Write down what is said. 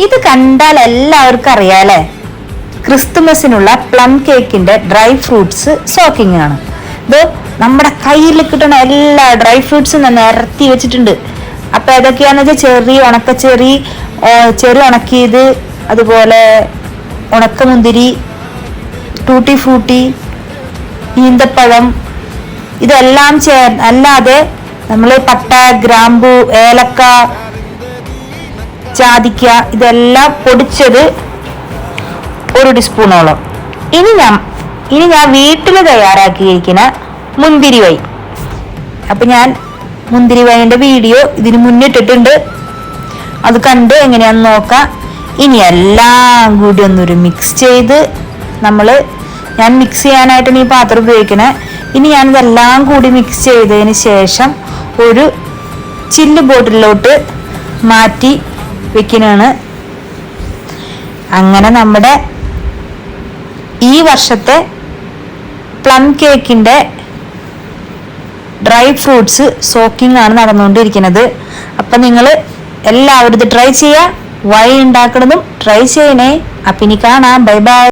ഇത് കണ്ടാൽ എല്ലാവർക്കും അറിയാലേ, ക്രിസ്തുമസിനുള്ള പ്ലം കേക്കിന്റെ ഡ്രൈ ഫ്രൂട്ട്സ് സോക്കിംഗ് ആണ്. ഇത് നമ്മുടെ കയ്യിൽ കിട്ടുന്ന എല്ലാ ഡ്രൈ ഫ്രൂട്ട്സും നിരത്തി വെച്ചിട്ടുണ്ട്. അപ്പൊ ഏതൊക്കെയാന്ന് വെച്ചാൽ ചെറി, ഉണക്കച്ചെറി, ചെറി ഉണക്കിയത്, അതുപോലെ ഉണക്കമുന്തിരി, ടൂട്ടി ഫ്രൂട്ടി, ഈന്തപ്പഴം, ഇതെല്ലാം അല്ലാതെ നമ്മൾ പട്ട, ഗ്രാമ്പു, ഏലക്ക, ജാതിക്ക ഇതെല്ലാം പൊടിച്ചത് 1 ടീസ്പൂണോളം. ഇനി ഞാൻ വീട്ടിൽ തയ്യാറാക്കിയിരിക്കുന്ന മുന്തിരി വൈൻ. അപ്പൊ ഞാൻ മുന്തിരി വൈൻ്റെ വീഡിയോ ഇതിന് മുന്നിട്ടിട്ടുണ്ട്, അത് കണ്ട് എങ്ങനെയാന്ന് നോക്കാം. ഇനി എല്ലാം കൂടി ഒന്നൊരു മിക്സ് ചെയ്ത് ഞാൻ മിക്സ് ചെയ്യാനായിട്ടാണ് ഈ പാത്രം ഉപയോഗിക്കണേ. ഇനി ഞാനിതെല്ലാം കൂടി മിക്സ് ചെയ്തതിന് ശേഷം ഒരു ചില്ല് ബോട്ടിലോട്ട് മാറ്റി വെക്കുന്നതാണ്. അങ്ങനെ നമ്മുടെ ഈ വർഷത്തെ പ്ലം കേക്കിന്റെ ഡ്രൈ ഫ്രൂട്ട്സ് സോക്കിംഗ് ആണ് നടന്നുകൊണ്ടിരിക്കുന്നത്. അപ്പൊ നിങ്ങൾ എല്ലാവരും ഇത് ട്രൈ ചെയ്യുക. വൈൻ ഉണ്ടാക്കണതും ട്രൈ ചെയ്യണേ. അപ്പൊ ഇനി കാണാം. Bye bye.